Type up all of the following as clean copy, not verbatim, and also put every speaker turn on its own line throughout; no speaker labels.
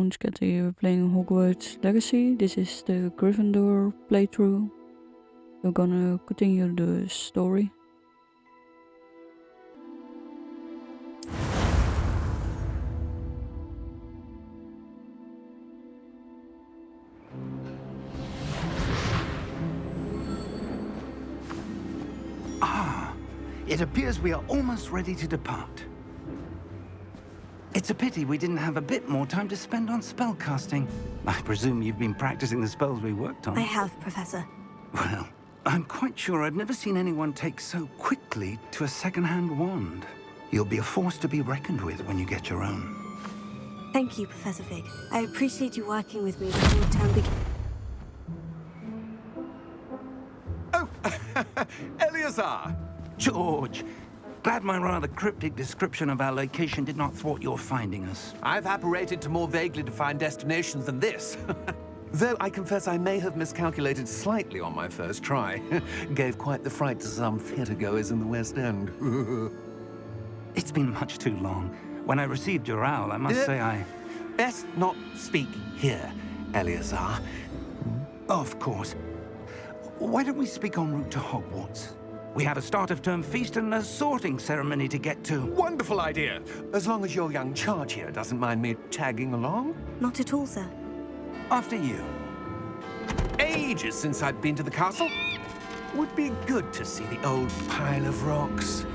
everyone, Sketty. We're playing Hogwarts Legacy. This is the Gryffindor playthrough. We're gonna continue the story.
It appears we are almost ready to depart. It's a pity we didn't have a bit more time to spend on spellcasting. I presume you've been practicing the spells we worked on.
I have, Professor.
Well, I'm quite sure I've never seen anyone take so quickly to a second-hand wand. You'll be a force to be reckoned with when you get your own.
Thank you, Professor Fig. I appreciate you working with me before the term begins.
Oh, Eleazar!
George, glad my rather cryptic description of our location did not thwart your finding us.
I've apparated to more vaguely defined destinations than this. Though I confess I may have miscalculated slightly on my first try. Gave quite the fright to some theatre-goers in the West End.
It's been much too long. When I received your owl, I must say I...
Best not speak here, Eleazar.
Of course. Why don't we speak en route to Hogwarts? We have a start-of-term feast and a sorting ceremony to get to.
Wonderful idea! As long as your young charge here doesn't mind me tagging along.
Not at all, sir.
After you.
Ages since I'd been to the castle. Would be good to see the old pile of rocks.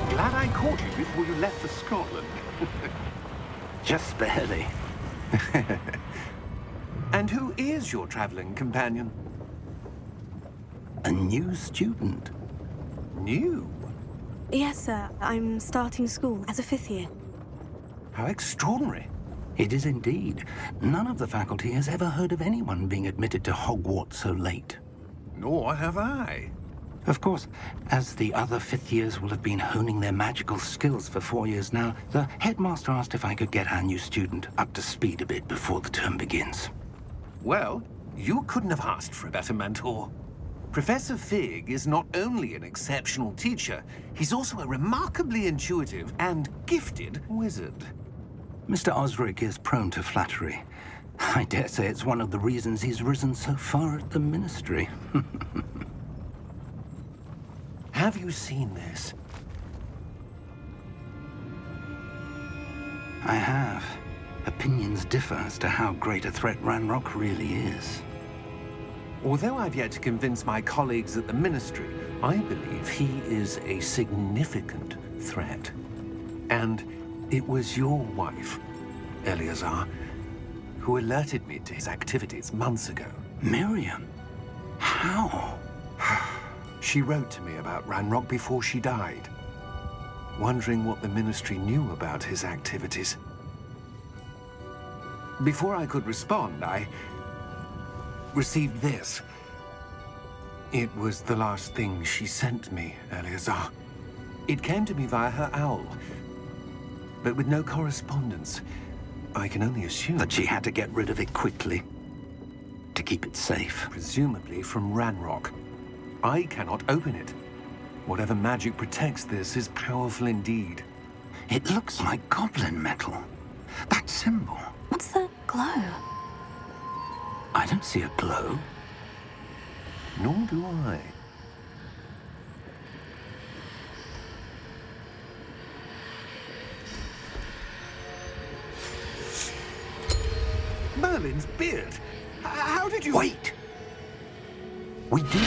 Glad I caught you before you left for Scotland.
Just barely.
And who is your traveling companion?
A new student.
New?
Yes, sir. I'm starting school as a 5th year.
How extraordinary.
It is indeed. None of the faculty has ever heard of anyone being admitted to Hogwarts so late.
Nor have I.
Of course, as the other 5th years will have been honing their magical skills for 4 years now, the headmaster asked if I could get our new student up to speed a bit before the term begins.
Well, you couldn't have asked for a better mentor. Professor Fig is not only an exceptional teacher, he's also a remarkably intuitive and gifted wizard.
Mr. Osric is prone to flattery. I dare say it's one of the reasons he's risen so far at the ministry.
Have you seen this?
I have. Opinions differ as to how great a threat Ranrock really is.
Although I've yet to convince my colleagues at the Ministry, I believe he is a significant threat. And it was your wife, Eleazar, who alerted me to his activities months ago.
Miriam? How?
She wrote to me about Ranrock before she died, wondering what the Ministry knew about his activities. Before I could respond, I received this. It was the last thing she sent me, Eleazar. It came to me via her owl, but with no correspondence. I can only assume
That she had to get rid of it quickly, to keep it safe.
presumably from Ranrock. I cannot open it. Whatever magic protects this is powerful indeed.
It looks like goblin metal. That symbol.
What's that glow?
I don't see a glow.
Nor do I. Merlin's beard. How did you...
Wait! We do...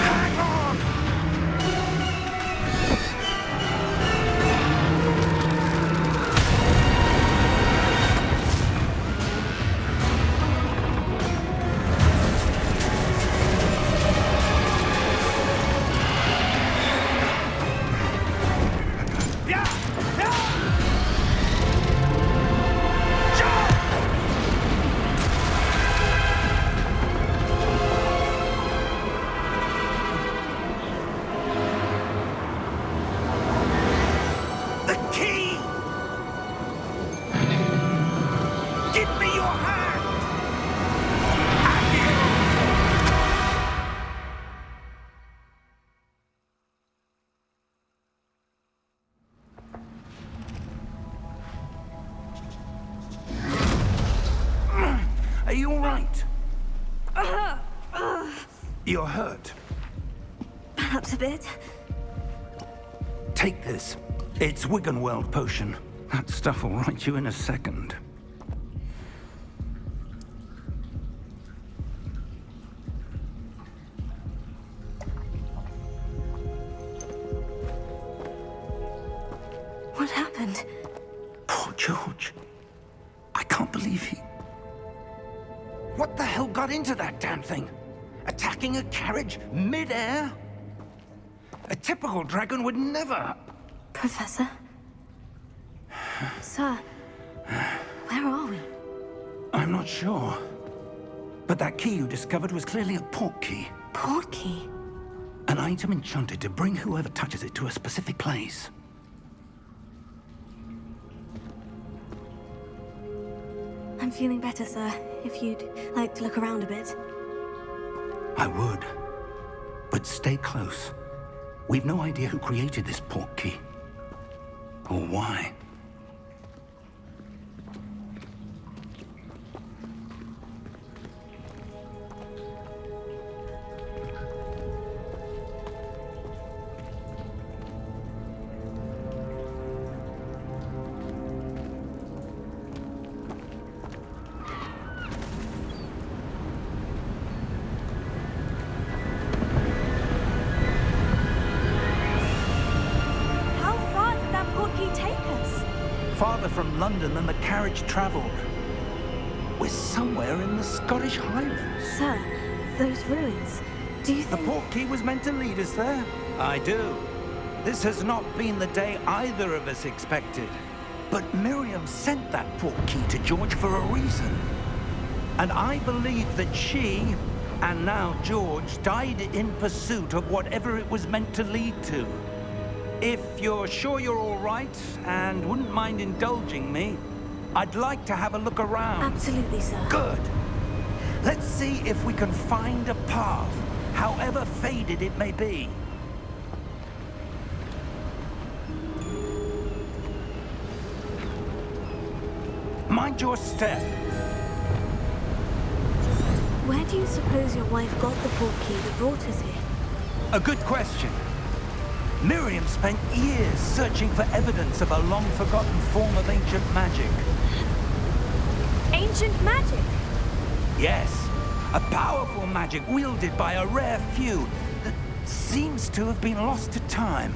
Hang on! Are you all right? You're hurt.
Perhaps a bit.
Take this. It's Wiggenweld potion. That stuff will right you in a second.
What happened?
Poor George. I can't believe he... What the hell got into that damn thing? Attacking a carriage mid-air? A typical dragon would never...
Professor? Sir, where are we?
I'm not sure. But that key you discovered was clearly a port key.
Port key?
An item enchanted to bring whoever touches it to a specific place.
I'm feeling better, sir. If you'd like to look around a bit.
I would. But stay close. We've no idea who created this port key. Or why. Farther from London than the carriage travelled. We're somewhere in the Scottish Highlands.
Sir, those ruins. Do you
The
think...
port key was meant to lead us there? I do. This has not been the day either of us expected. But Miriam sent that port key to George for a reason. And I believe that she, and now George, died in pursuit of whatever it was meant to lead to. If you're sure you're all right and wouldn't mind indulging me, I'd like to have a look around.
Absolutely, sir.
Good. Let's see if we can find a path, however faded it may be. Mind your step.
Where do you suppose your wife got the port key that brought us here?
A good question. Miriam spent years searching for evidence of a long-forgotten form of ancient magic.
Ancient magic?
Yes, a powerful magic wielded by a rare few that seems to have been lost to time.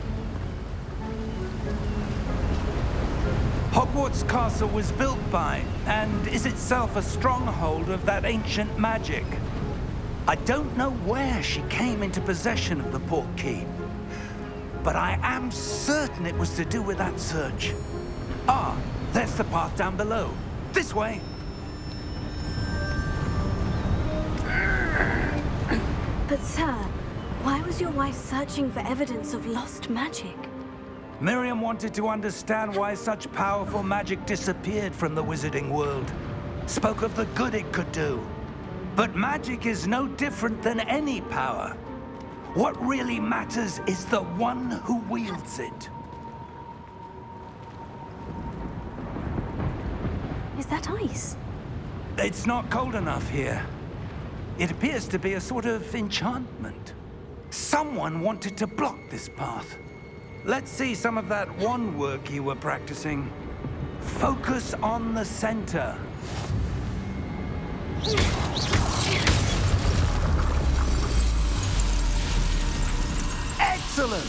Hogwarts Castle was built by, and is itself a stronghold of that ancient magic. I don't know where she came into possession of the port key, but I am certain it was to do with that search. Ah, there's the path down below. This way.
But sir, why was your wife searching for evidence of lost magic?
Miriam wanted to understand why such powerful magic disappeared from the wizarding world. Spoke of the good it could do. But magic is no different than any power. What really matters is the one who wields it.
Is that ice?
It's not cold enough here. It appears to be a sort of enchantment. Someone wanted to block this path. Let's see some of that wand work you were practicing. Focus on the center. Excellent!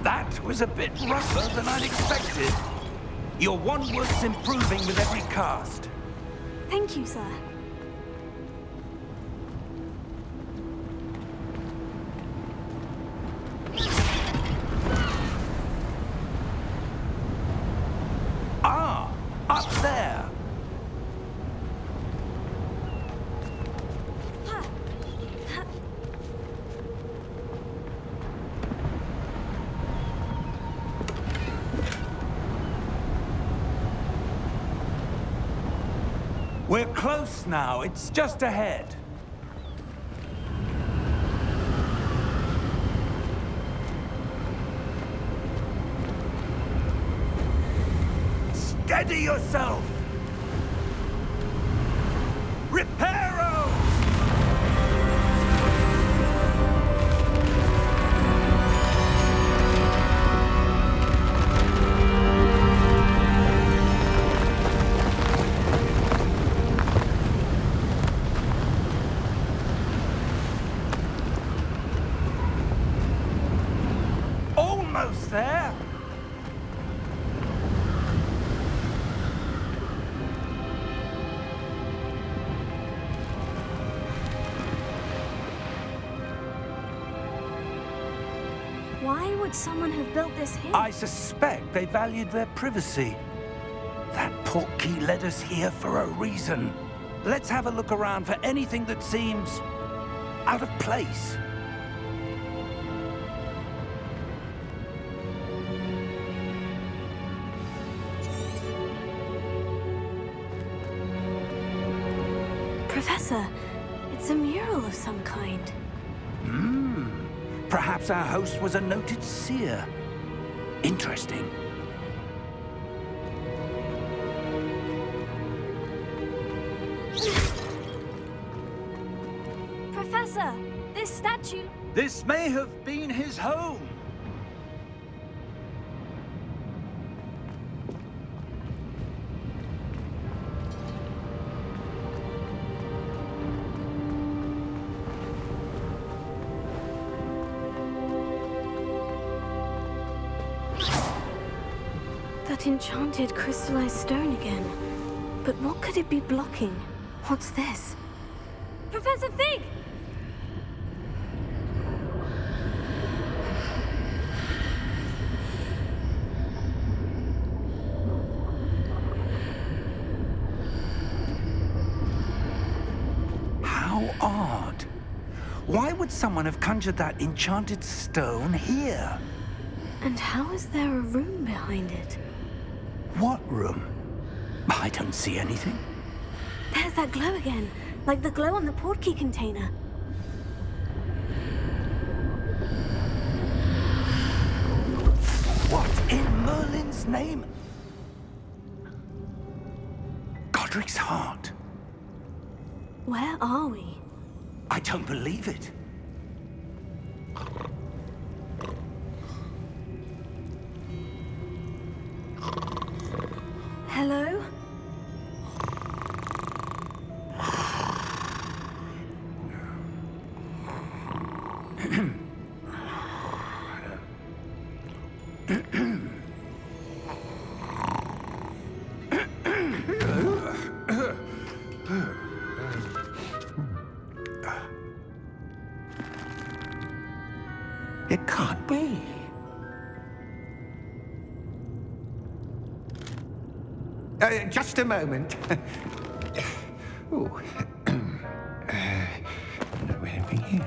That was a bit rougher than I'd expected. Your wand work's improving with every cast.
Thank you, sir.
Ah, up there. We're close now. It's just ahead. Steady yourself! Reparo! Almost there.
Why would someone have built this here?
I suspect they valued their privacy. That portkey led us here for a reason. Let's have a look around for anything that seems out of place.
Professor, it's a mural of some kind.
Perhaps our host was a noted seer. Interesting.
Professor, this statue...
This may have been his home.
That enchanted crystallized stone again. But what could it be blocking? What's this? Professor Fig!
How odd. Why would someone have conjured that enchanted stone here?
And how is there a room behind it?
What room? I don't see anything.
There's that glow again, like the glow on the portkey container.
What in Merlin's name? Godric's heart.
Where are we?
I don't believe it.
Hello?
It can't be. Just a moment. Oh. No anything here.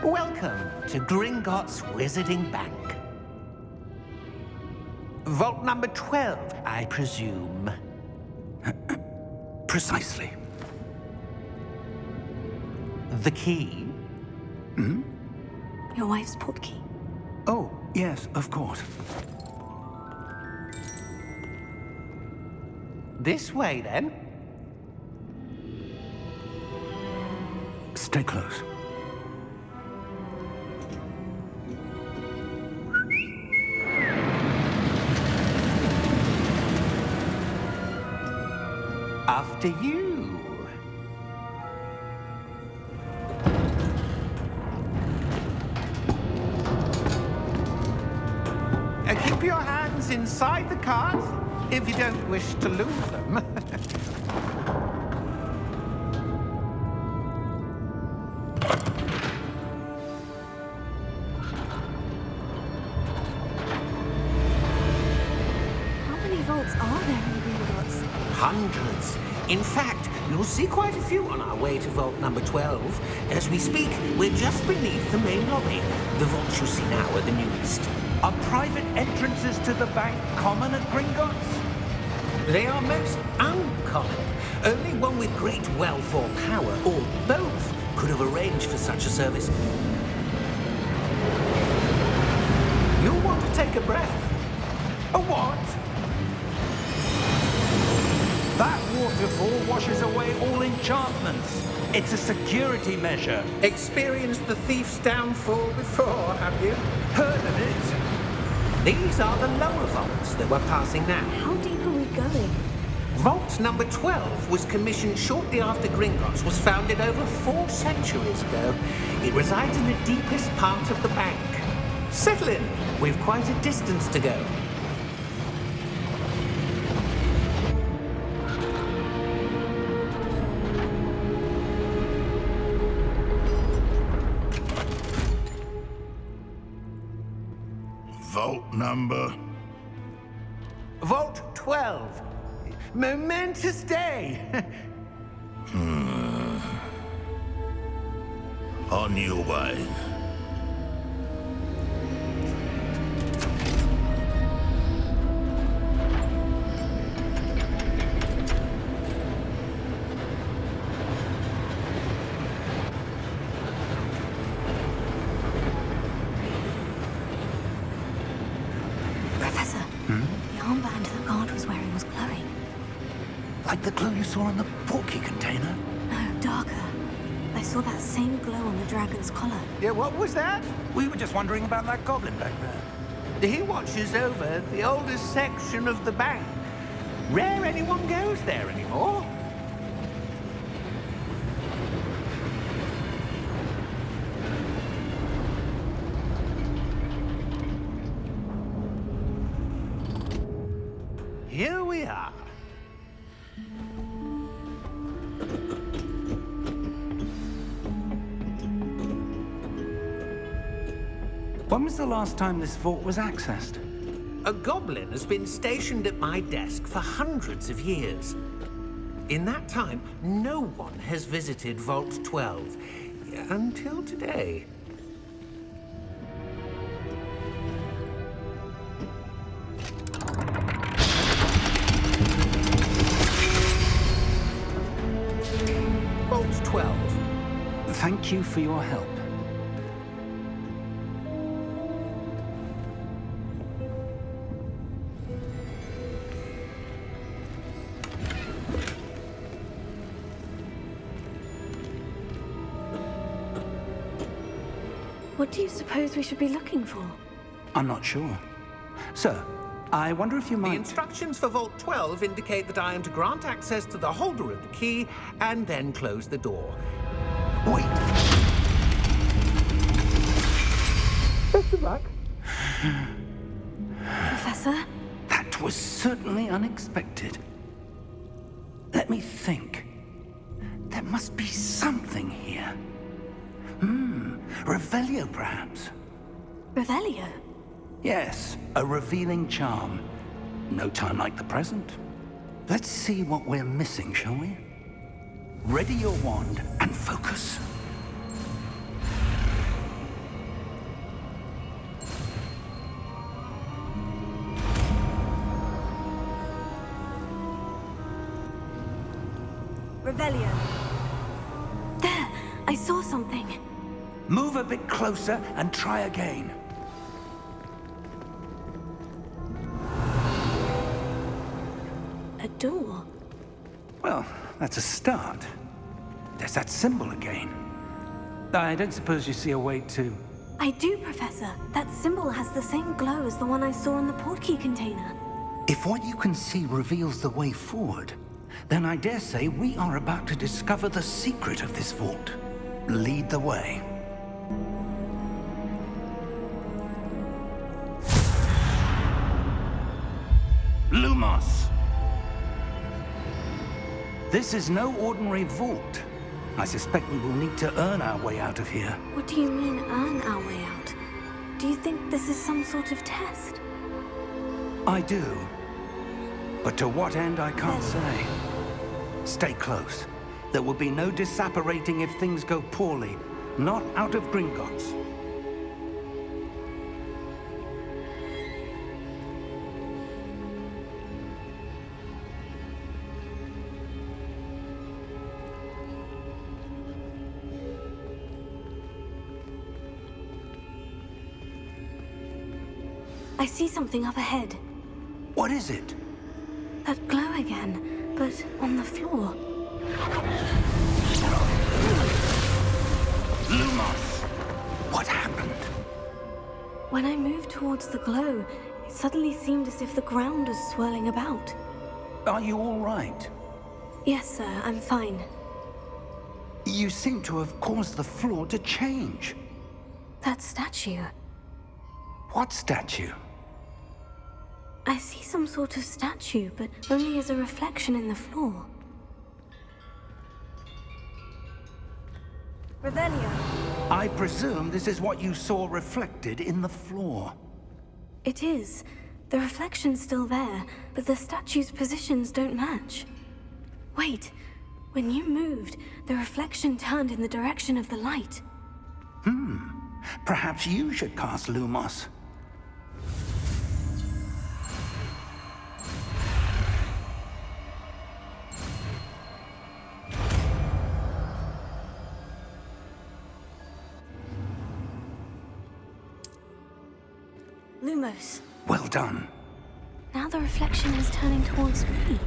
Welcome to Gringotts Wizarding Bank. Vault number 12, I presume.
Precisely.
The key?
Your wife's portkey.
Oh, Yes, of course.
This way, then.
Stay close.
After you. Keep your hands inside the cart if you don't wish to lose them.
How many vaults are there in Gringotts?
Hundreds. In fact, you'll see quite a few on our way to vault number 12. As we speak, we're just beneath the main lobby. The vaults you see now are the newest.
Are private entrances to the bank common at Gringotts?
They are most uncommon. Only one with great wealth or power, or both, could have arranged for such a service. You'll want to take a breath.
A what? That waterfall washes away all enchantments. It's a security measure.
Experienced the thief's downfall before, have you?
Heard of it?
These are the lower vaults that we're passing now.
How deep are we going?
Vault number 12 was commissioned shortly after Gringotts was founded over 4 centuries ago. It resides in the deepest part of the bank. Settle in. We've quite a distance to go.
Vault number?
Vault 12. Momentous day.
On your way.
Professor, the armband that guard was wearing was glowing.
Like the glow you saw in the portkey container?
No, darker. I saw that same glow on the dragon's collar.
Yeah, what was that?
We were just wondering about that goblin back there.
He watches over the oldest section of the bank. Rare anyone goes there anymore. Here we are.
When was the last time this vault was accessed?
A goblin has been stationed at my desk for hundreds of years. In that time, no one has visited Vault 12 until today. Vault 12.
Thank you for your help.
What do you suppose we should be looking for?
I'm not sure. Sir, I wonder if you
The
might...
instructions for Vault 12 indicate that I am to grant access to the holder of the key and then close the door.
Wait!
Best of luck.
Professor?
That was certainly unexpected. Let me think. There must be something here. Revelio, perhaps?
Revelio?
Yes, a revealing charm. No time like the present. Let's see what we're missing, shall we? Ready your wand and focus.
Revelio. There! I saw something.
Move a bit closer and try again.
door.
Well, that's a start. There's that symbol again. I don't suppose you see a way to...
I do, Professor. That symbol has the same glow as the one I saw in the portkey container.
If what you can see reveals the way forward, then I dare say we are about to discover the secret of this vault. Lead the way. Lumos! This is no ordinary vault. I suspect we will need to earn our way out of here.
What do you mean, earn our way out? Do you think this is some sort of test?
I do. But to what end, I can't say. Stay close. There will be no disapparating if things go poorly. Not out of Gringotts.
I see something up ahead.
What is it?
That glow again, but on the floor.
Lumos! What happened?
When I moved towards the glow, it suddenly seemed as if the ground was swirling about.
Are you all right?
Yes, sir, I'm fine.
You seem to have caused the floor to change.
That statue.
What statue?
I see some sort of statue, but only as a reflection in the floor. Revelio.
I presume this is what you saw reflected in the floor.
It is. The reflection's still there, but the statue's positions don't match. Wait. When you moved, the reflection turned in the direction of the light.
Perhaps you should cast Lumos.
Lumos.
Well done.
Now the reflection is turning towards me.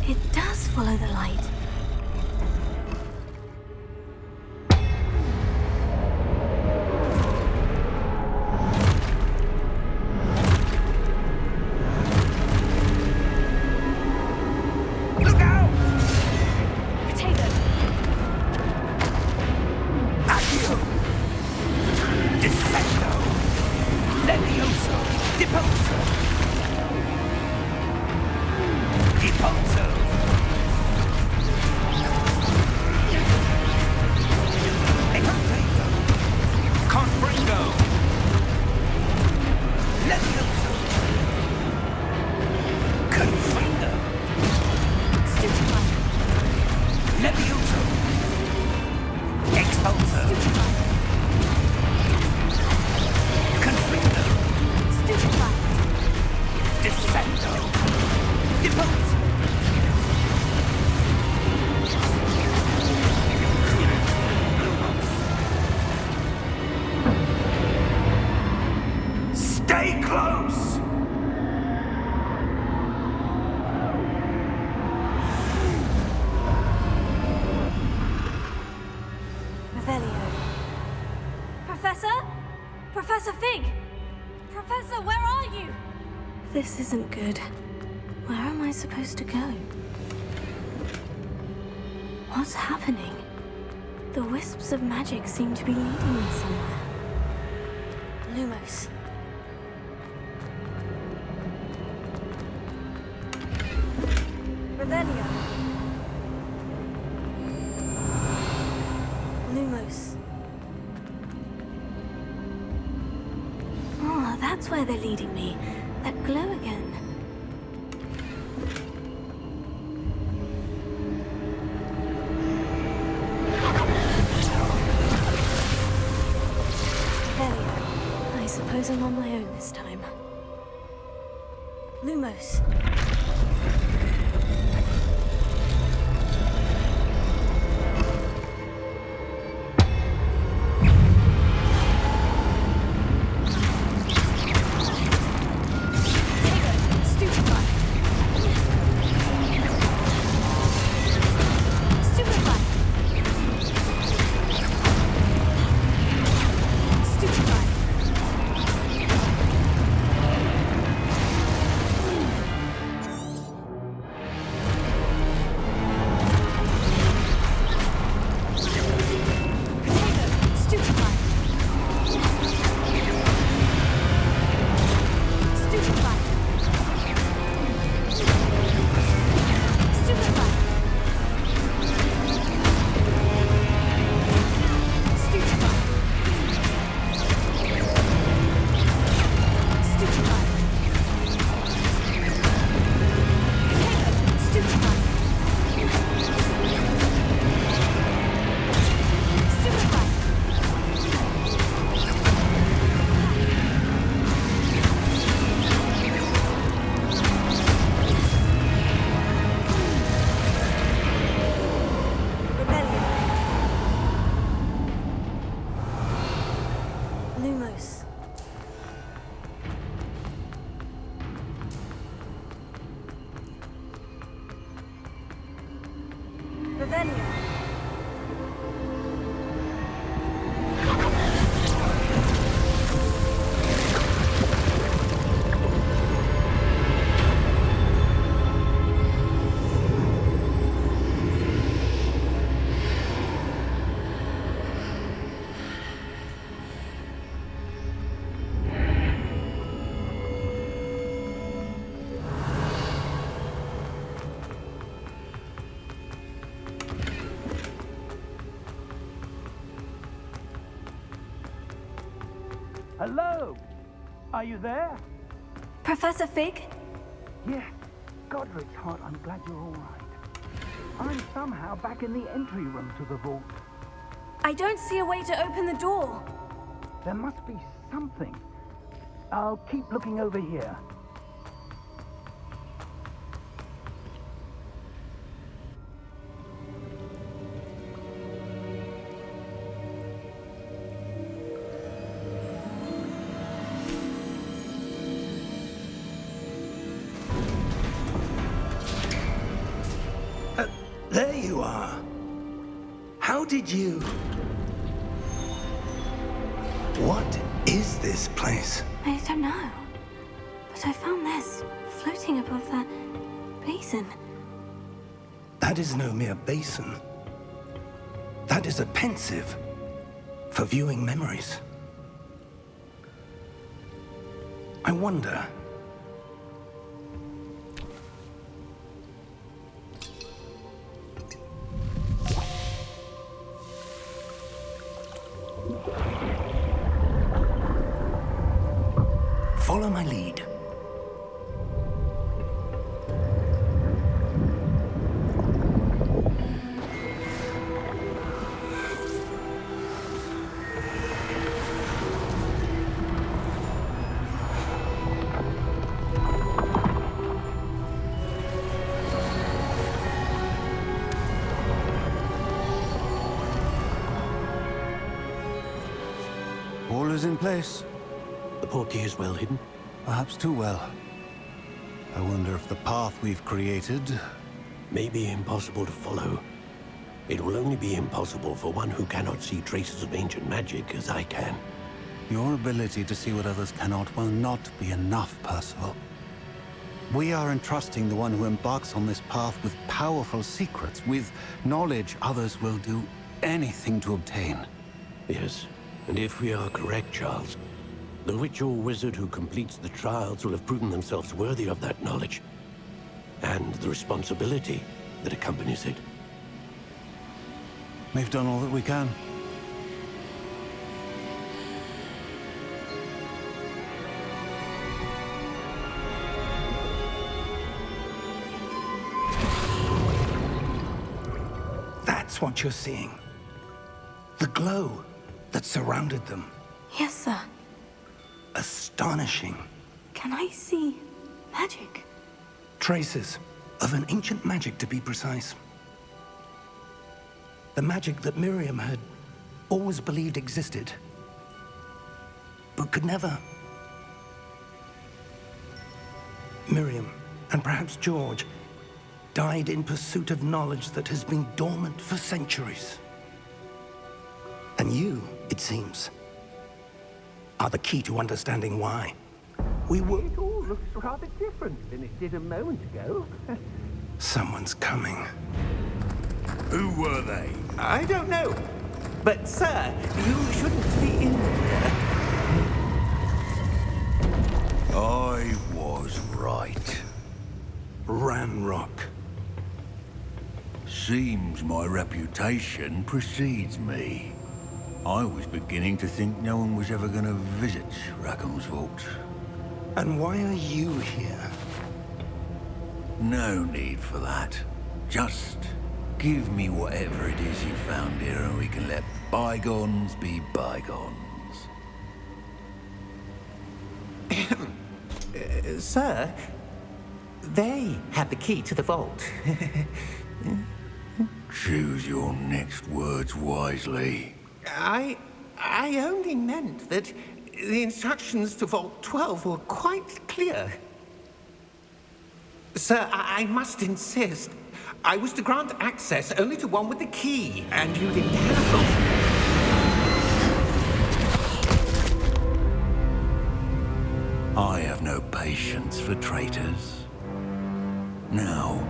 It does follow the light.
Look out!
Potato.
Accio! Descendo! Levioso! Deposo! Deposo! Ecotato! Confringo! Levioso! Confringo!
Stupefy.
Levioso! Expulso! Confringo!
Stupefy.
Descendo! Deposo! Stay close!
Revelio. Professor? Professor Fig! Professor, where are you? This isn't good. Where am I supposed to go? What's happening? The wisps of magic seem to be leading me somewhere. Lumos. Revelio. Lumos. Oh, that's where they're leading me. That glow again. Revelio. I suppose I'm on my own this time. Lumos.
Hello? Are you there?
Professor Fig?
Yes. Godric's heart, I'm glad you're all right. I'm somehow back in the entry room to the vault.
I don't see a way to open the door.
There must be something. I'll keep looking over here.
There you are. How did you... What is this place?
I don't know. But I found this floating above that basin.
That is no mere basin. That is a pensive for viewing memories. I wonder... Follow my lead.
All is in place.
The portkey is well hidden.
Perhaps too well. I wonder if the path we've created...
May be impossible to follow. It will only be impossible for one who cannot see traces of ancient magic as I can.
Your ability to see what others cannot will not be enough, Percival. We are entrusting the one who embarks on this path with powerful secrets, with knowledge others will do anything to obtain.
Yes, and if we are correct, Charles, the witch or wizard who completes the trials will have proven themselves worthy of that knowledge, and the responsibility that accompanies it.
We've done all that we can.
That's what you're seeing. The glow that surrounded them.
Yes, sir.
Astonishing.
Can I see magic?
Traces of an ancient magic, to be precise. The magic that Miriam had always believed existed, but could never. Miriam, and perhaps George, died in pursuit of knowledge that has been dormant for centuries. And you, it seems, are the key to understanding why. We were...
It all looks rather different than it did a moment ago.
Someone's coming.
Who were they?
I don't know. But, sir, you shouldn't be in here.
I was right.
Ranrock.
Seems my reputation precedes me. I was beginning to think no one was ever going to visit Rackham's vault.
And why are you here?
No need for that. Just give me whatever it is you found here and we can let bygones be bygones.
Sir, they had the key to the vault.
Choose your next words wisely.
I only meant that the instructions to Vault 12 were quite clear. Sir, I must insist. I was to grant access only to one with the key, and you didn't have them.
I have no patience for traitors. Now,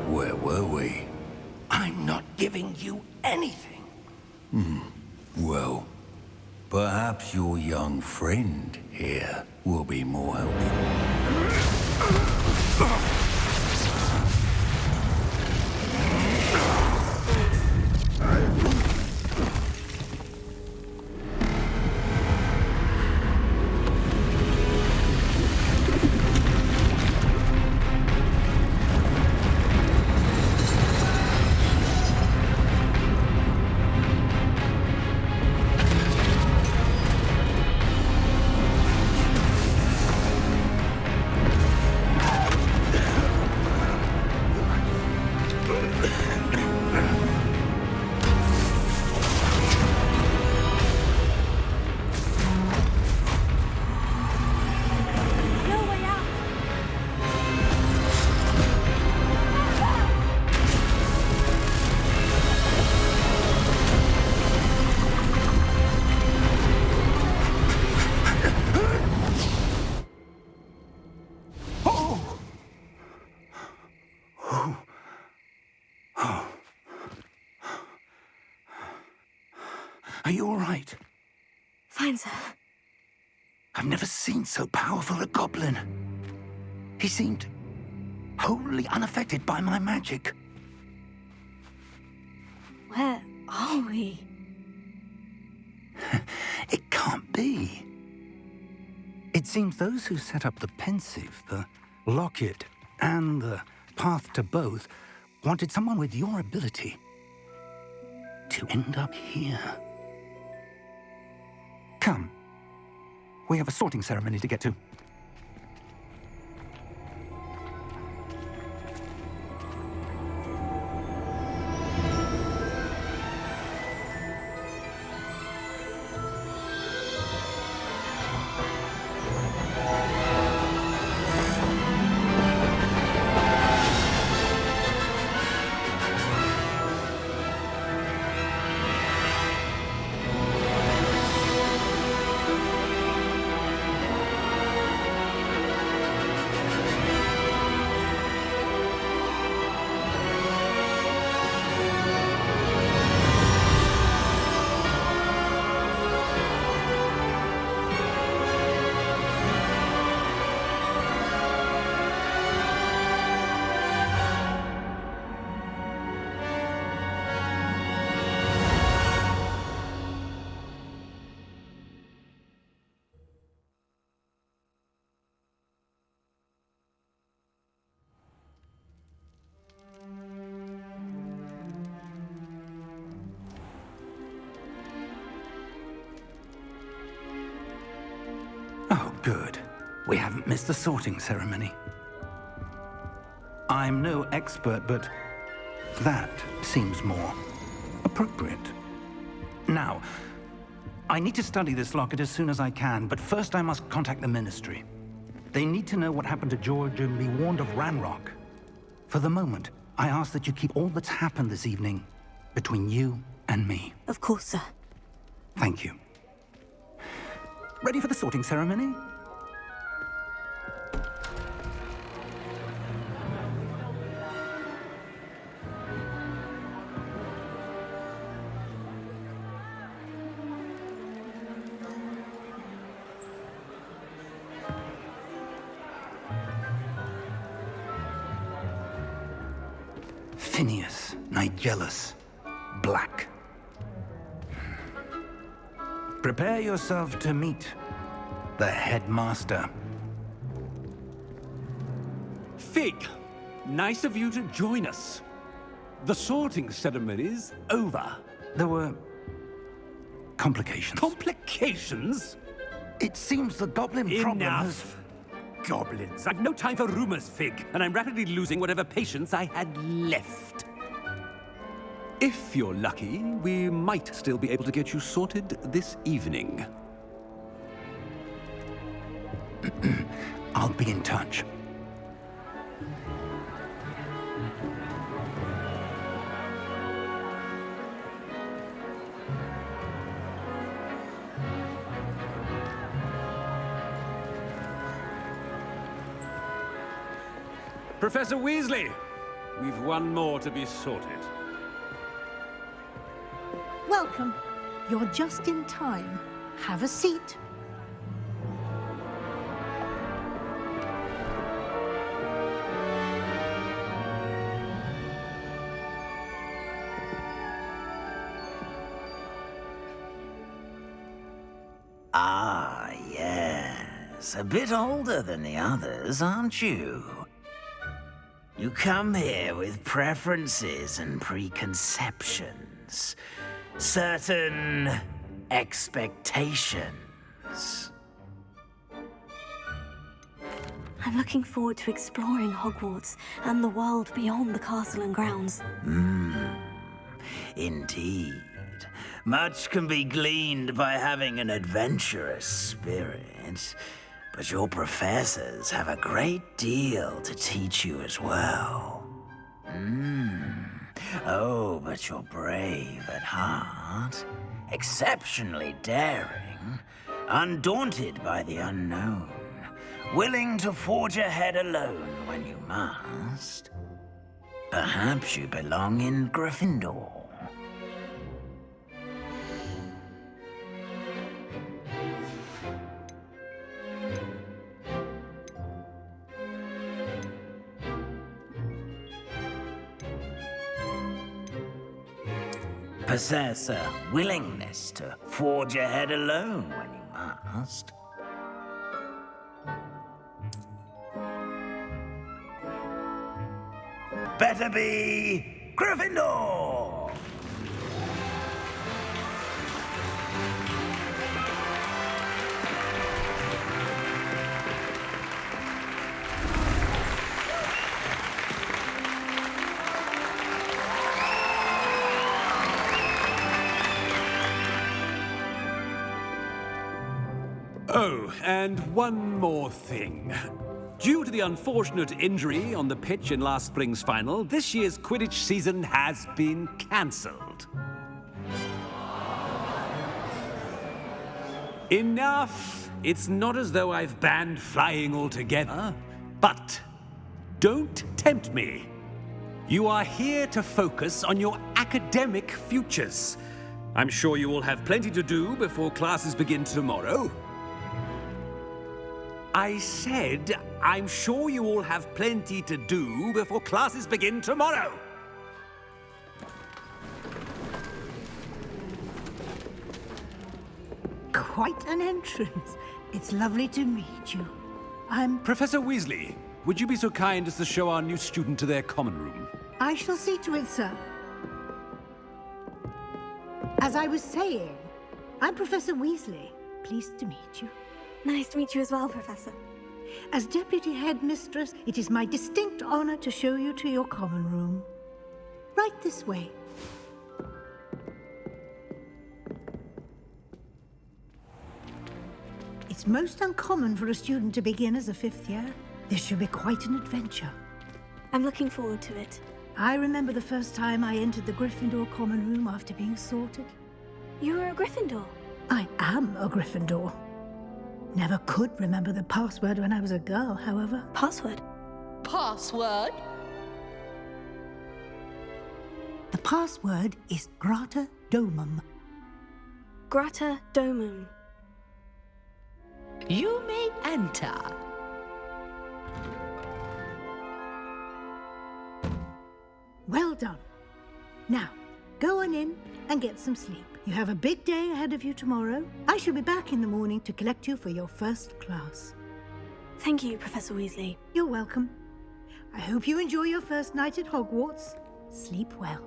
where were we?
I'm not giving you anything.
Well, perhaps your young friend here will be more helpful.
Are you all right?
Fine, sir.
I've never seen so powerful a goblin. He seemed wholly unaffected by my magic.
Where are we?
It can't be. It seems those who set up the pensive, the locket, and the path to both wanted someone with your ability to end up here. Come. We have a sorting ceremony to get to. Oh, good. We haven't missed the sorting ceremony. I'm no expert, but that seems more appropriate. Now, I need to study this locket as soon as I can, but first I must contact the Ministry. They need to know what happened to George and be warned of Ranrock. For the moment, I ask that you keep all that's happened this evening between you and me.
Of course, sir.
Thank you. Ready for the sorting ceremony? Phineas, Nigellus, Black. Prepare yourself to meet the headmaster.
Fig, nice of you to join us. The sorting ceremony's over.
There were complications.
Complications?
It seems the goblin problem has...
Enough. Goblins. I've no time for rumors, Fig, and I'm rapidly losing whatever patience I had left. If you're lucky, we might still be able to get you sorted this evening.
I'll be in touch.
Professor Weasley, we've one more to be sorted.
Welcome. You're just in time. Have a seat.
Ah, yes. A bit older than the others, aren't you? You come here with preferences and preconceptions. Certain expectations.
I'm looking forward to exploring Hogwarts and the world beyond the castle and grounds.
Indeed. Much can be gleaned by having an adventurous spirit, but your professors have a great deal to teach you as well. Oh, but you're brave at heart, exceptionally daring, undaunted by the unknown, willing to forge ahead alone when you must. Perhaps you belong in Gryffindor. possess a willingness to forge ahead alone when you must. Better be Gryffindor!
Oh, and one more thing. Due to the unfortunate injury on the pitch in last spring's final, this year's Quidditch season has been cancelled. Enough! It's not as though I've banned flying altogether, but don't tempt me. You are here to focus on your academic futures. I'm sure you will have plenty to do before classes begin tomorrow. I said, I'm sure you all have plenty to do before classes begin tomorrow.
Quite an entrance. It's lovely to meet you. I'm...
Professor Weasley, would you be so kind as to show our new student to their common room?
I shall see to it, sir. As I was saying, I'm Professor Weasley. Pleased to meet you.
Nice to meet you as well, Professor.
As Deputy Headmistress, it is my distinct honor to show you to your common room. Right this way. It's most uncommon for a student to begin as a fifth year. This should be quite an adventure.
I'm looking forward to it.
I remember the first time I entered the Gryffindor common room after being sorted.
You were a Gryffindor?
I am a Gryffindor. Never could remember the password when I was a girl, however.
Password?
Password?
The password is Grata Domum.
Grata Domum.
You may enter.
Well done. Now, go on in and get some sleep. You have a big day ahead of you tomorrow. I shall be back in the morning to collect you for your first class.
Thank you, Professor Weasley.
You're welcome. I hope you enjoy your first night at Hogwarts. Sleep well.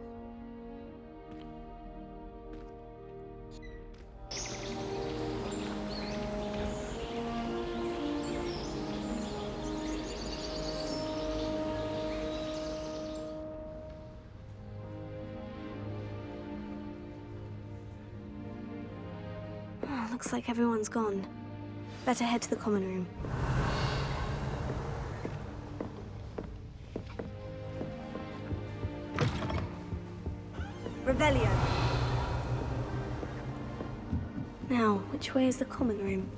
Looks like everyone's gone. Better head to the common room. Revelio. Now, which way is the common room?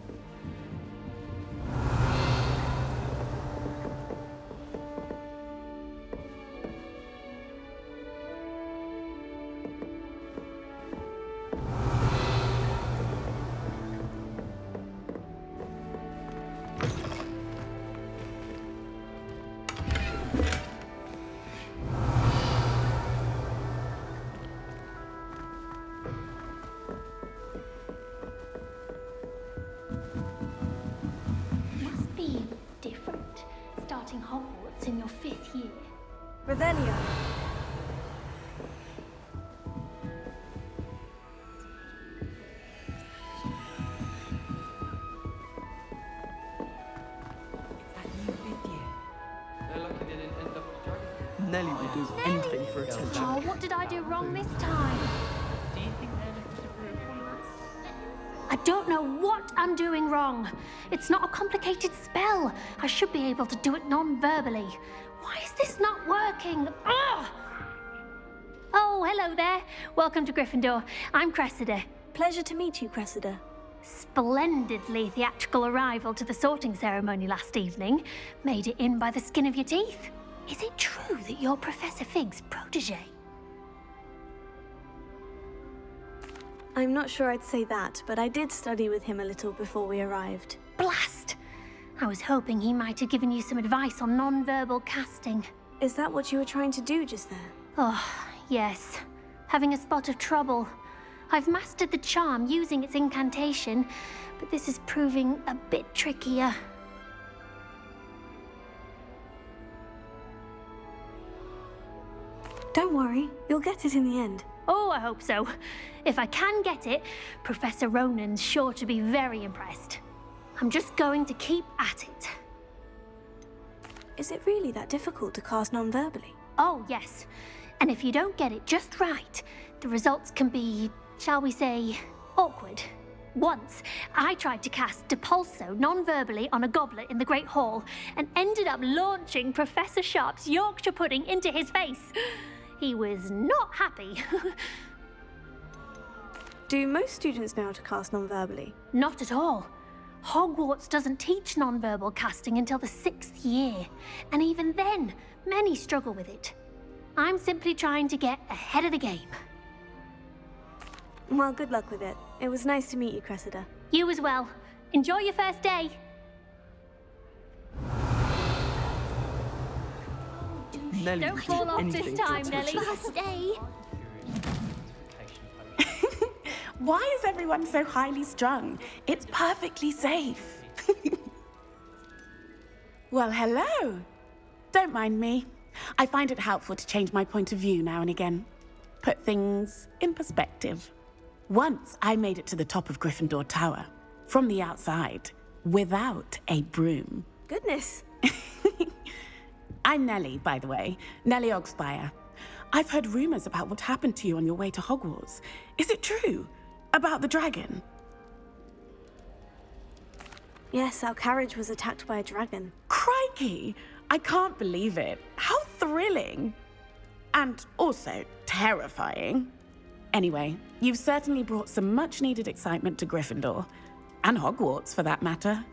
Hogwarts in your 5th year.
Revelio.
Nelly will do anything for attention.
Oh, what did I do wrong this time? I don't know what I'm doing wrong. It's not a complicated spell. I should be able to do it non-verbally. Why is this not working? Ugh! Oh, hello there. Welcome to Gryffindor. I'm Cressida.
Pleasure to meet you, Cressida.
Splendidly theatrical arrival to the sorting ceremony last evening. Made it in by the skin of your teeth. Is it true that you're Professor Fig's protege?
I'm not sure I'd say that, but I did study with him a little before we arrived.
Blast! I was hoping he might have given you some advice on non-verbal casting.
Is that what you were trying to do just there?
Oh, yes. having a spot of trouble. I've mastered the charm using its incantation, but this is proving a bit trickier.
Don't worry, you'll get it in the end.
Oh, I hope so. If I can get it, Professor Ronan's sure to be very impressed. I'm just going to keep at it.
Is it really that difficult to cast non-verbally?
Oh, yes. And if you don't get it just right, the results can be, shall we say, awkward. Once, I tried to cast Depulso non-verbally on a goblet in the Great Hall and ended up launching Professor Sharp's Yorkshire pudding into his face. He was not happy.
Do most students know how to cast non-verbally?
Not at all. Hogwarts doesn't teach non-verbal casting until the 6th year, and even then, many struggle with it. I'm simply trying to get ahead of the game.
Well, good luck with it. It was nice to meet you, Cressida.
You as well. Enjoy your first day.
Nelly
Don't
would
fall
do
off
anything
this
for
time,
attention.
Nelly. First day.
Why is everyone so highly strung? It's perfectly safe. Well, hello. Don't mind me. I find it helpful to change my point of view now and again. Put things in perspective. Once I made it to the top of Gryffindor Tower, from the outside, without a broom.
Goodness.
I'm Nellie, by the way. Nellie Ogspire. I've heard rumors about what happened to you on your way to Hogwarts. Is it true? About the dragon?
Yes, our carriage was attacked by a dragon.
Crikey! I can't believe it. How thrilling! And also terrifying. Anyway, you've certainly brought some much-needed excitement to Gryffindor. And Hogwarts, for that matter.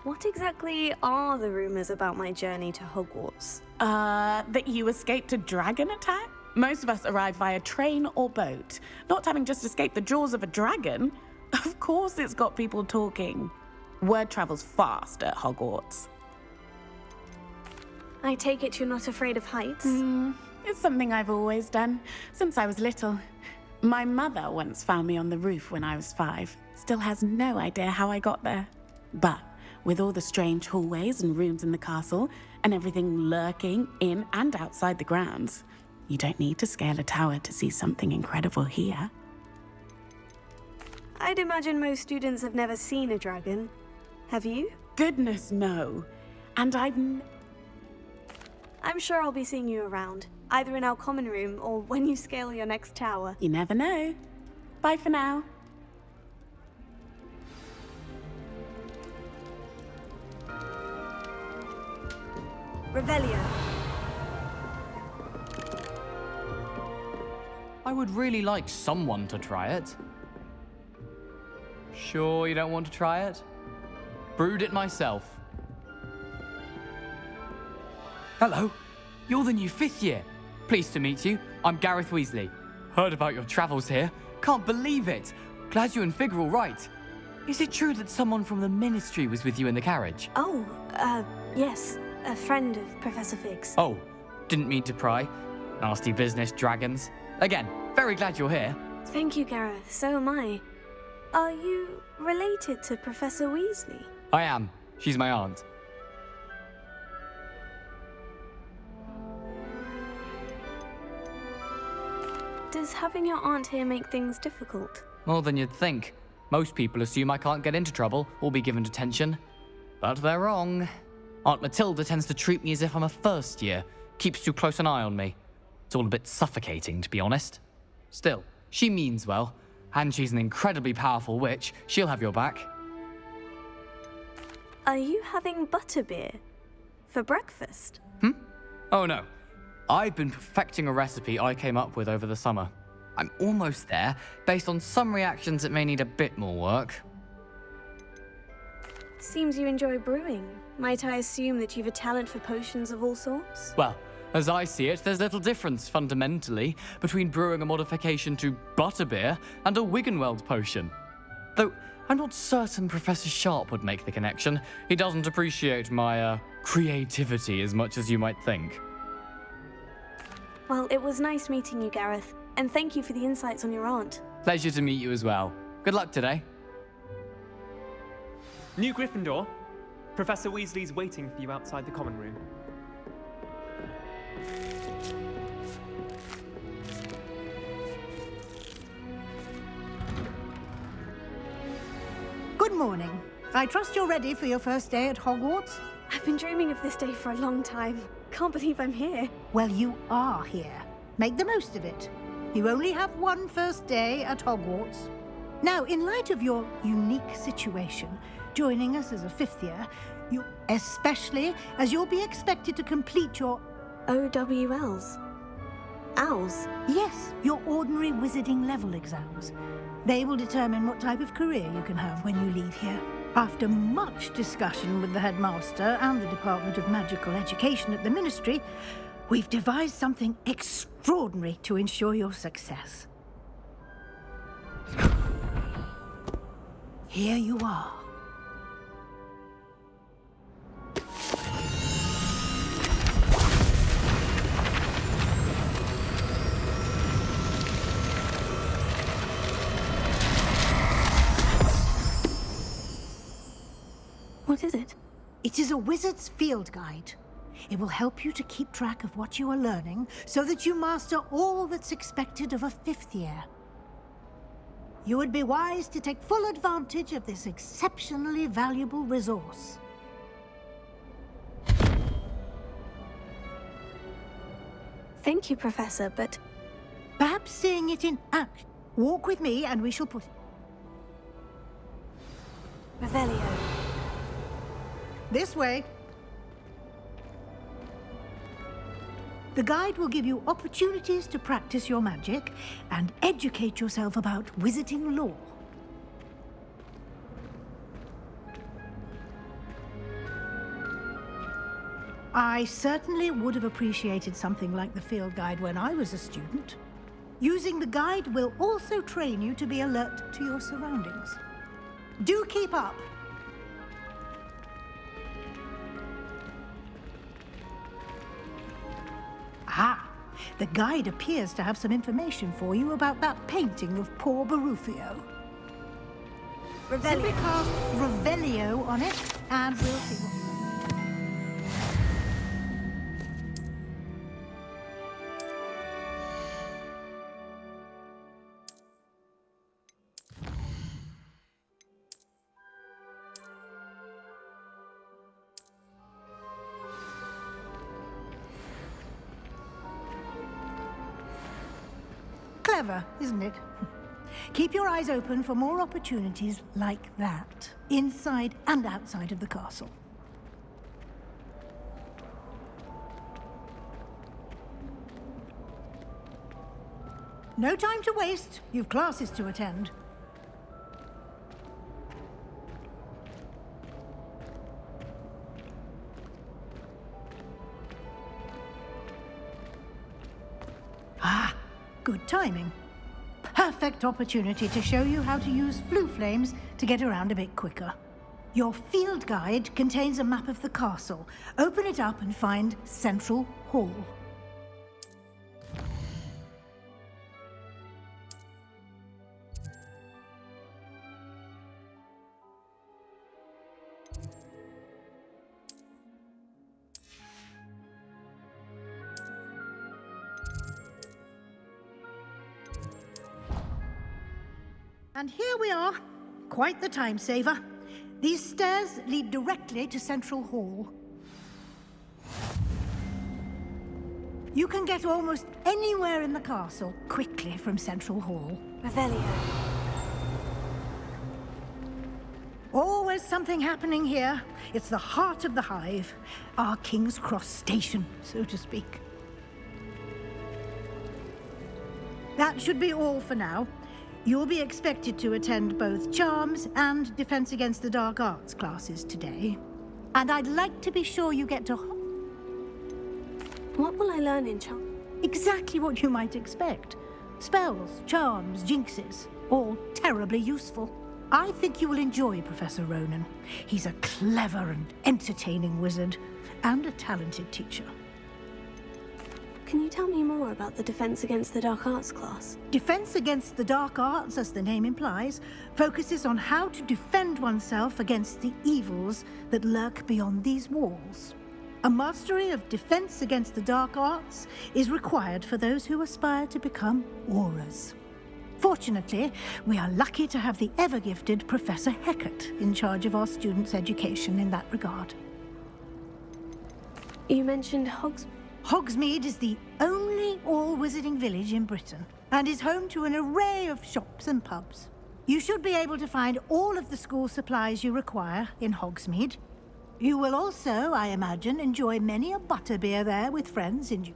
What exactly are the rumors about my journey to Hogwarts?
That you escaped a dragon attack? Most of us arrive via train or boat. Not having just escaped the jaws of a dragon. Of course it's got people talking. Word travels fast at Hogwarts.
I take it you're not afraid of heights?
It's something I've always done, since I was little. My mother once found me on the roof when I was 5. Still has no idea how I got there. But with all the strange hallways and rooms in the castle, and everything lurking in and outside the grounds, you don't need to scale a tower to see something incredible here.
I'd imagine most students have never seen a dragon. Have you?
Goodness, no. And I'm
sure I'll be seeing you around, either in our common room or when you scale your next tower.
You never know. Bye for now.
Revelio.
I would really like someone to try it. Sure you don't want to try it? Brewed it myself. Hello, you're the new 5th year. Pleased to meet you. I'm Gareth Weasley. Heard about your travels here. Can't believe it. Glad you and Fig are all right. Is it true that someone from the Ministry was with you in the carriage?
Oh, yes. A friend of Professor Fig's.
Oh, didn't mean to pry. Nasty business, dragons. Again, very glad you're here.
Thank you, Gareth. So am I. Are you related to Professor Weasley?
I am. She's my aunt.
Does having your aunt here make things difficult?
More than you'd think. Most people assume I can't get into trouble or be given detention. But they're wrong. Aunt Matilda tends to treat me as if I'm a first year. Keeps too close an eye on me. It's all a bit suffocating, to be honest. Still, she means well. And she's an incredibly powerful witch. She'll have your back.
Are you having butterbeer for breakfast?
Oh no. I've been perfecting a recipe I came up with over the summer. I'm almost there. Based on some reactions, it may need a bit more work.
Seems you enjoy brewing. Might I assume that you've a talent for potions of all sorts?
Well, as I see it, there's little difference, fundamentally, between brewing a modification to butterbeer and a Wiggenweld potion. Though, I'm not certain Professor Sharp would make the connection. He doesn't appreciate my, creativity as much as you might think.
Well, it was nice meeting you, Gareth, and thank you for the insights on your aunt.
Pleasure to meet you as well. Good luck today.
New Gryffindor. Professor Weasley's waiting for you outside the common room.
Good morning. I trust you're ready for your first day at Hogwarts?
I've been dreaming of this day for a long time. Can't believe I'm here.
Well, you are here. Make the most of it. You only have one first day at Hogwarts. Now, in light of your unique situation, joining us as a fifth year, especially as you'll be expected to complete your
OWLs? Owls?
Yes, your ordinary wizarding level exams. They will determine what type of career you can have when you leave here. After much discussion with the headmaster and the Department of Magical Education at the Ministry, we've devised something extraordinary to ensure your success. Here you are.
What is it?
It is a wizard's field guide. It will help you to keep track of what you are learning so that you master all that's expected of a fifth year. You would be wise to take full advantage of this exceptionally valuable resource.
Thank you, Professor, but...
Perhaps seeing it in action. Walk with me and we shall put...
Revelio.
This way. The guide will give you opportunities to practice your magic and educate yourself about wizarding lore. I certainly would have appreciated something like the field guide when I was a student. Using the guide will also train you to be alert to your surroundings. Do keep up. Ah, the guide appears to have some information for you about that painting of poor Barufio.
Revelio.
Simply cast Revelio on it, and we'll see what... Clever, isn't it? Keep your eyes open for more opportunities like that, inside and outside of the castle. No time to waste. You've classes to attend. Ah, good timing. Perfect opportunity to show you how to use flue flames to get around a bit quicker. Your field guide contains a map of the castle. Open it up and find Central Hall. And here we are. Quite the time saver. These stairs lead directly to Central Hall. You can get almost anywhere in the castle quickly from Central Hall.
Revelio.
Always something happening here. It's the heart of the hive. Our King's Cross station, so to speak. That should be all for now. You'll be expected to attend both Charms and Defense Against the Dark Arts classes today. And I'd like to be sure you get to...
What will I learn in Charms?
Exactly what you might expect. Spells, charms, jinxes, all terribly useful. I think you will enjoy Professor Ronan. He's a clever and entertaining wizard, and a talented teacher.
Can you tell me more about the Defense Against the Dark Arts class?
Defense Against the Dark Arts, as the name implies, focuses on how to defend oneself against the evils that lurk beyond these walls. A mastery of Defense Against the Dark Arts is required for those who aspire to become Aurors. Fortunately, we are lucky to have the ever-gifted Professor Hecat in charge of our students' education in that regard.
You mentioned
Hogsmeade is the only all-wizarding village in Britain and is home to an array of shops and pubs. You should be able to find all of the school supplies you require in Hogsmeade. You will also, I imagine, enjoy many a butterbeer there with friends in you.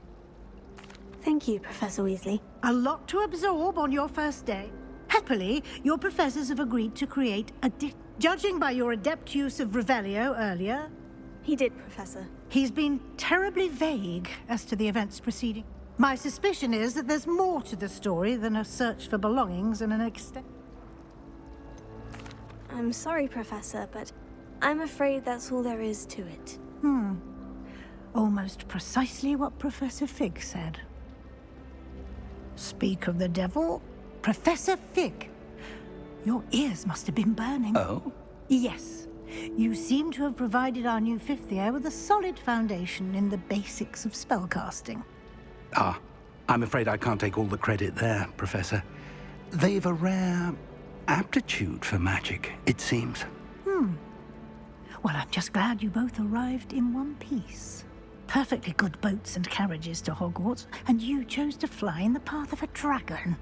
Thank you, Professor Weasley.
A lot to absorb on your first day. Happily, your professors have agreed to create a judging by your adept use of Revelio earlier.
He did, Professor.
He's been terribly vague as to the events preceding. My suspicion is that there's more to the story than a search for belongings and an extent.
I'm sorry, Professor, but I'm afraid that's all there is to it.
Almost precisely what Professor Fig said. Speak of the devil, Professor Fig. Your ears must have been burning.
Oh?
Yes. You seem to have provided our new fifth year with a solid foundation in the basics of spellcasting.
Ah, I'm afraid I can't take all the credit there, Professor. They've a rare aptitude for magic, it seems.
Well, I'm just glad you both arrived in one piece. Perfectly good boats and carriages to Hogwarts, and you chose to fly in the path of a dragon.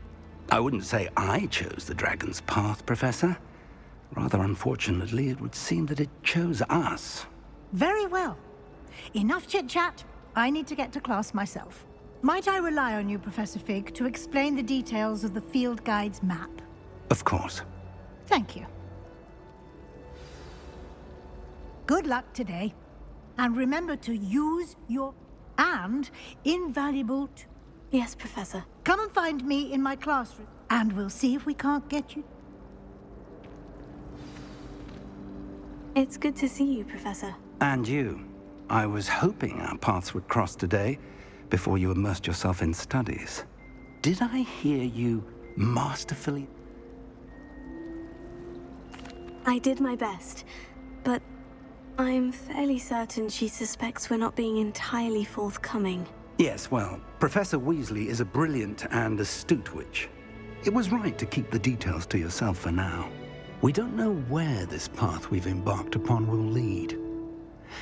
I wouldn't say I chose the dragon's path, Professor. Rather unfortunately, it would seem that it chose us.
Very well. Enough chit-chat. I need to get to class myself. Might I rely on you, Professor Fig, to explain the details of the field guide's map?
Of course.
Thank you. Good luck today. And remember to use your invaluable
Yes, Professor.
Come and find me in my classroom, and we'll see if we can't get you.
It's good to see you, Professor.
And you. I was hoping our paths would cross today, before you immersed yourself in studies. Did I hear you masterfully?
I did my best, but I'm fairly certain she suspects we're not being entirely forthcoming.
Yes, well, Professor Weasley is a brilliant and astute witch. It was right to keep the details to yourself for now. We don't know where this path we've embarked upon will lead.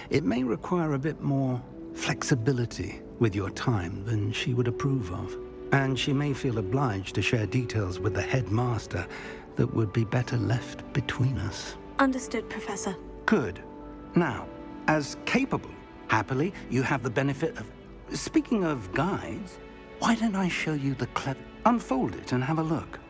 It may require a bit more flexibility with your time than she would approve of. And she may feel obliged to share details with the headmaster that would be better left between us.
Understood, Professor.
Good. Now, as capable, happily, you have the benefit of... Speaking of guides, why don't I show you the clever... Unfold it and have a look.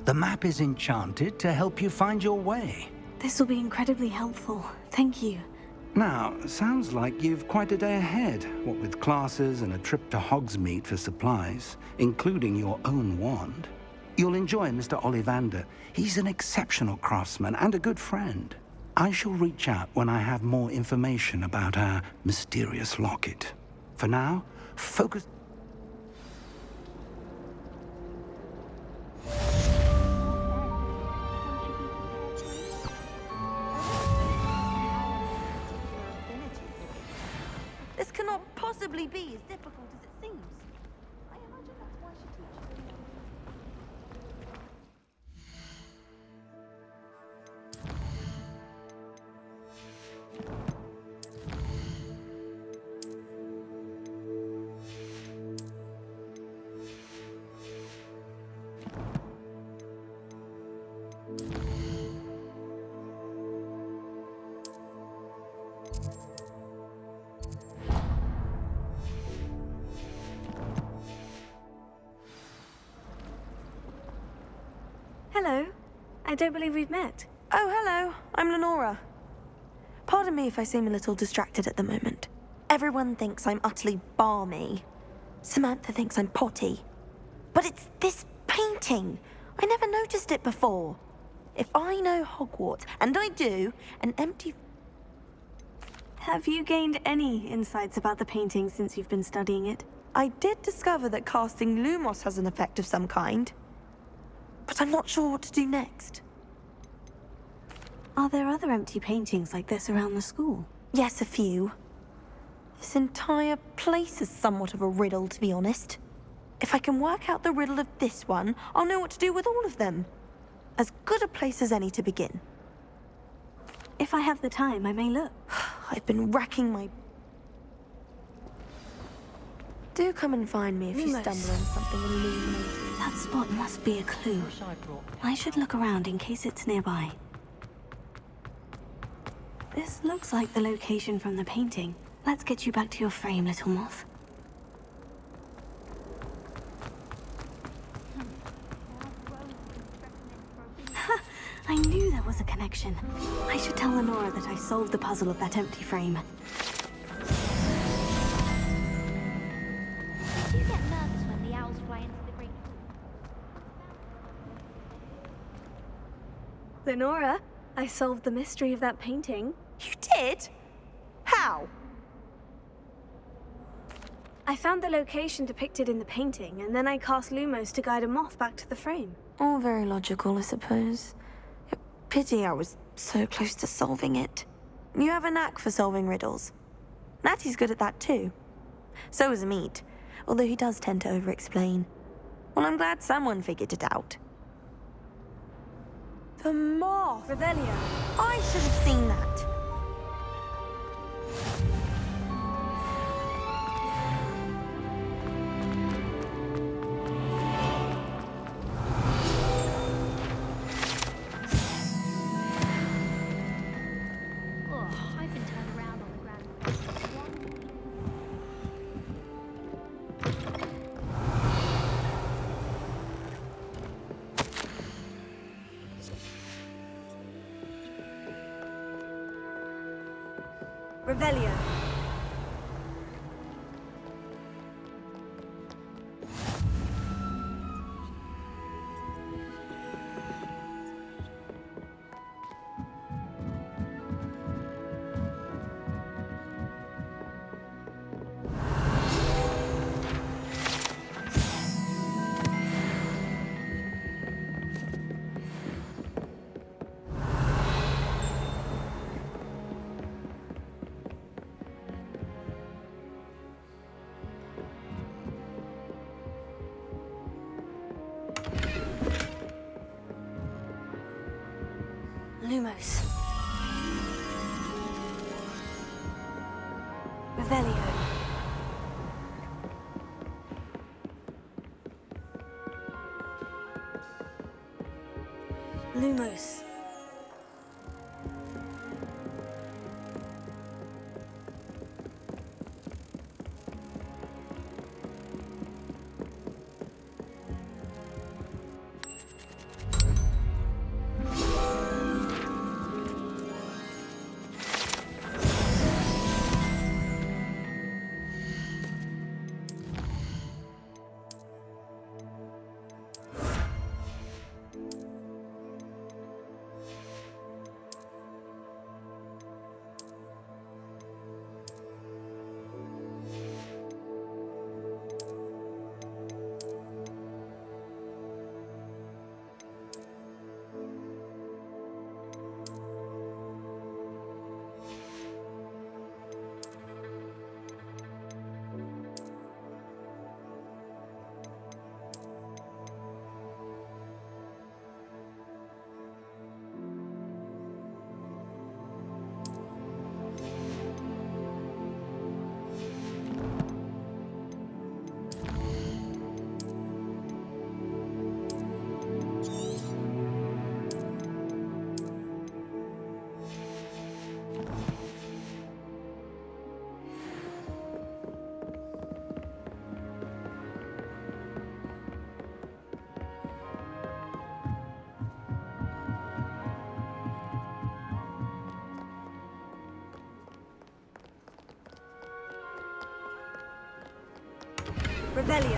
The map is enchanted to help you find your way.
This will be incredibly helpful. Thank you.
Now, sounds like you've quite a day ahead, what with classes and a trip to Hogsmeade for supplies, including your own wand. You'll enjoy Mr. Ollivander. He's an exceptional craftsman and a good friend. I shall reach out when I have more information about our mysterious locket. For now, focus...
This cannot possibly be as difficult as it seems. I imagine that's why she teaches me.
Hello. I don't believe we've met.
Oh, hello. I'm Lenora. Pardon me if I seem a little distracted at the moment. Everyone thinks I'm utterly balmy. Samantha thinks I'm potty. But it's this painting. I never noticed it before. If I know Hogwarts, and I do, an empty...
Have you gained any insights about the painting since you've been studying it?
I did discover that casting Lumos has an effect of some kind. But I'm not sure what to do next.
Are there other empty paintings like this around the school?
Yes, a few. This entire place is somewhat of a riddle, to be honest. If I can work out the riddle of this one, I'll know what to do with all of them. As good a place as any to begin.
If I have the time, I may look.
I've been racking my... Do come and find me if you stumble on something illuminating.
That spot must be a clue. I should look around in case it's nearby. This looks like the location from the painting. Let's get you back to your frame, little moth. I knew there was a connection. I should tell Lenora that I solved the puzzle of that empty frame.
You get nervous when the owls fly into the green.
Lenora, I solved the mystery of that painting.
You did? How?
I found the location depicted in the painting, and then I cast Lumos to guide a moth back to the frame.
All very logical, I suppose. Pity I was so close to solving it. You have a knack for solving riddles. Natty's good at that too. So is Meat, although he does tend to over-explain. Well, I'm glad someone figured it out. The moth!
Revelio.
I should have seen that.
I've been turned around on the ground.
Revelio. Lumos. Revelio. Lumos.
Revelio.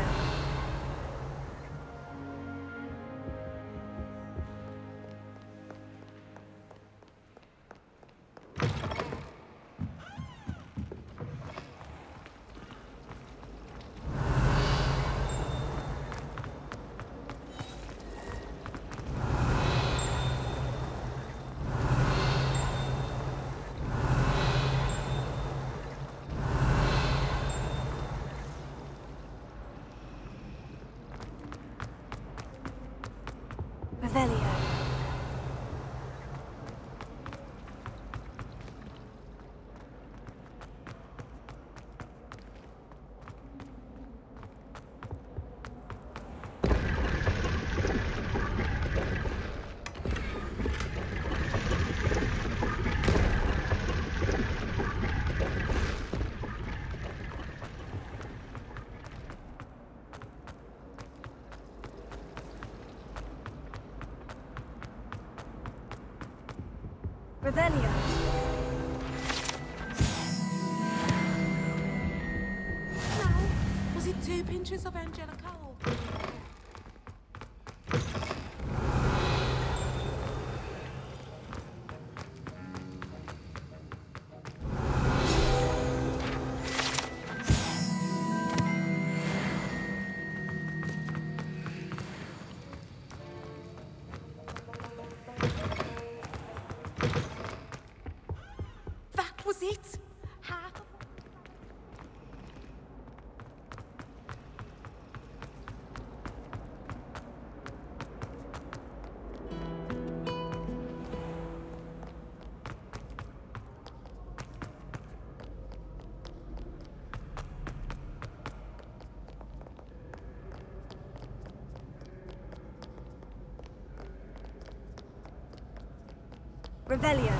Revelio. Revelio.
No. Was it 2 pinches of Angelical? That was it? Half of
Revelio.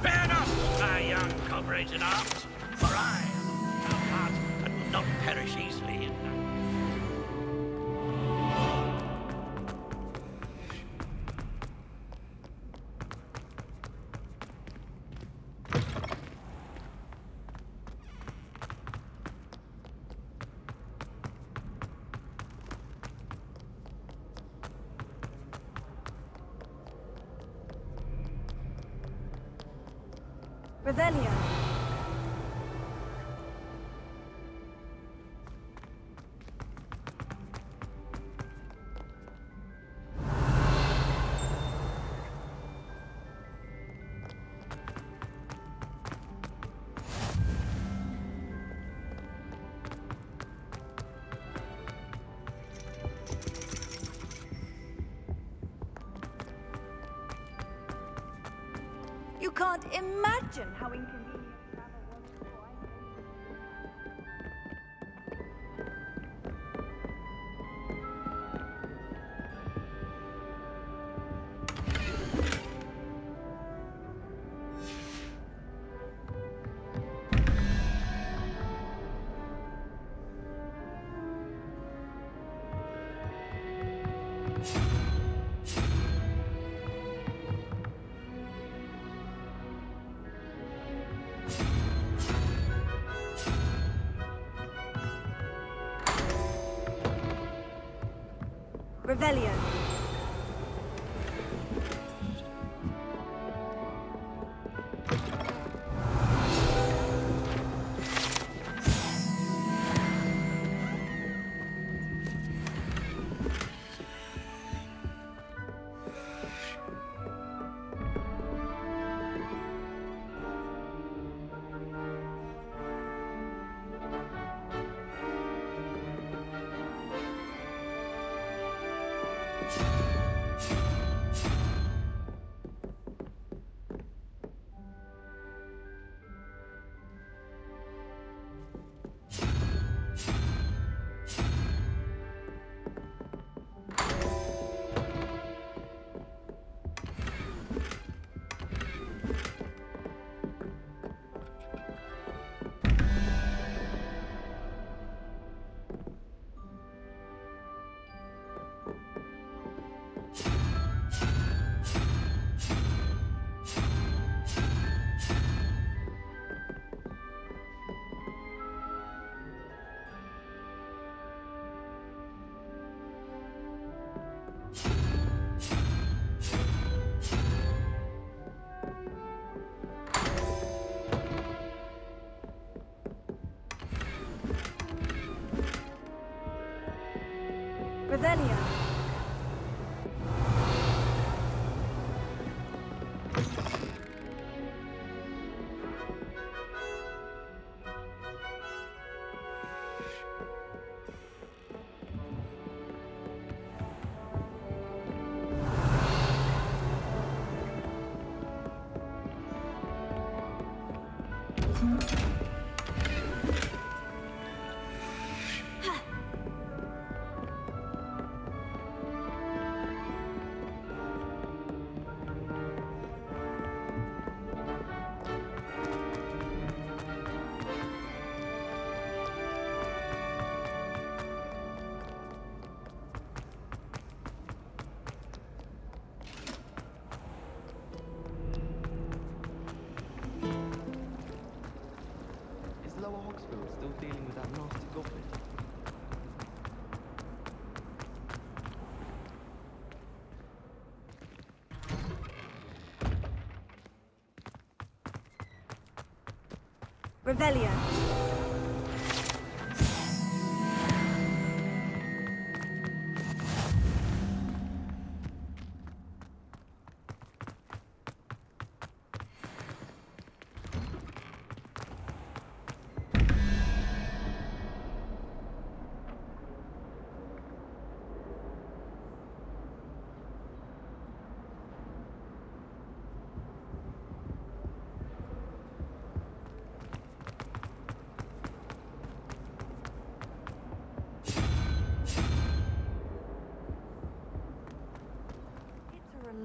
Bear up, my young comrades in arms, for I am stout heart and will not perish easily.
Revelio. You can't imagine how inconvenient travel was before I Revelio. Revelio.
Still dealing with that nasty goblin.
Revelio.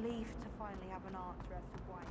Relief to finally have an answer as to why.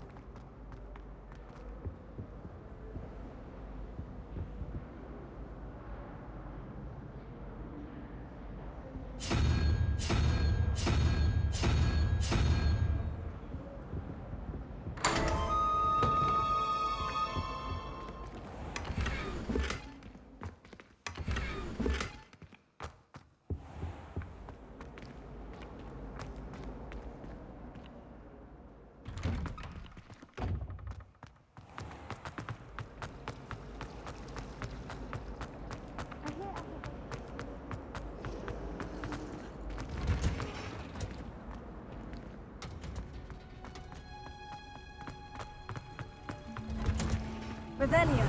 Revelio.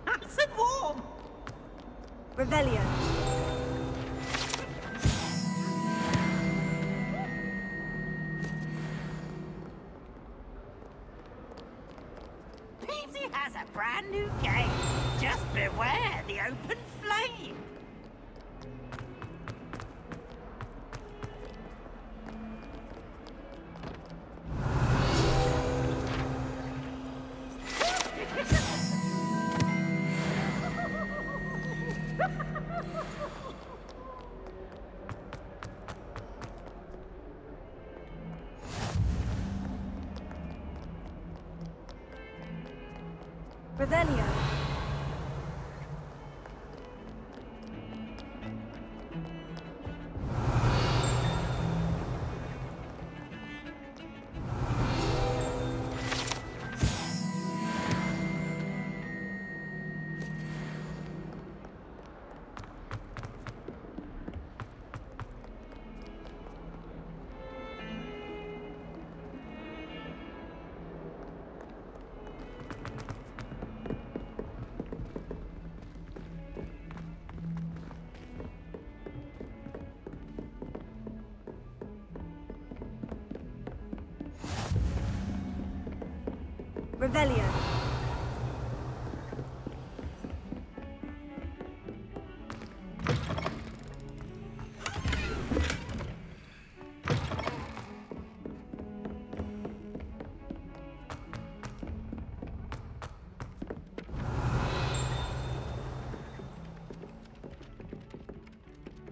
Nice and warm.
Revelio.
Peavesy has a brand new game. Just beware the open flame.
Revelio. Revelio.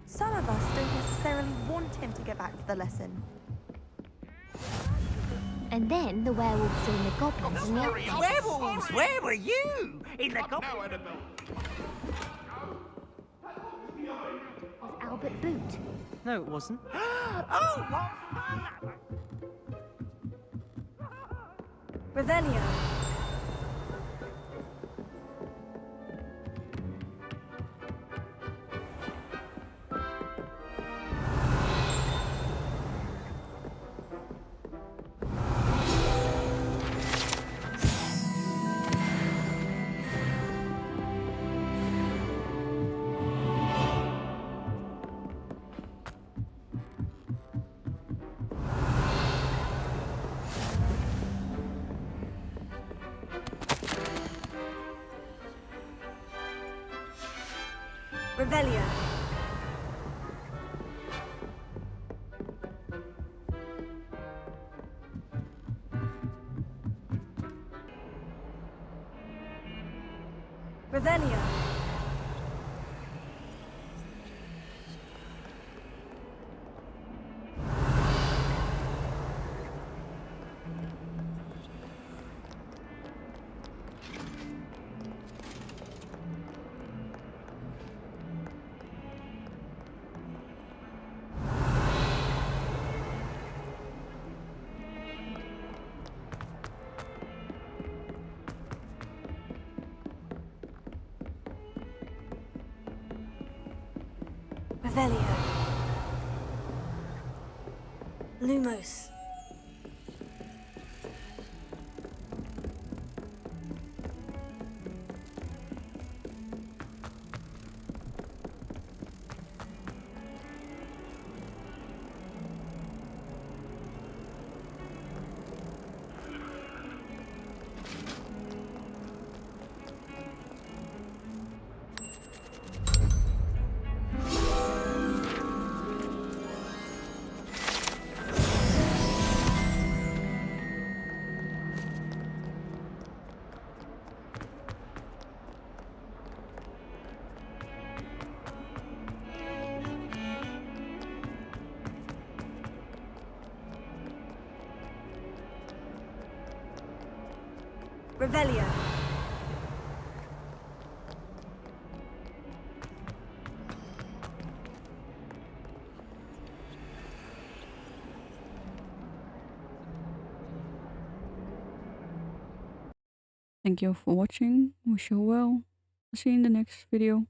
Some of us don't necessarily want him to get back to the lesson.
And then the werewolves join the goblins in the outpost.
Werewolves, where were you? In the goblin...
Was Albert Boot.
No, it wasn't.
Oh, what fun!
Revelio. Revelio. Revelio. Revelio. Lumos. Revelio.
Thank you for watching. Wish you well. See you in the next video.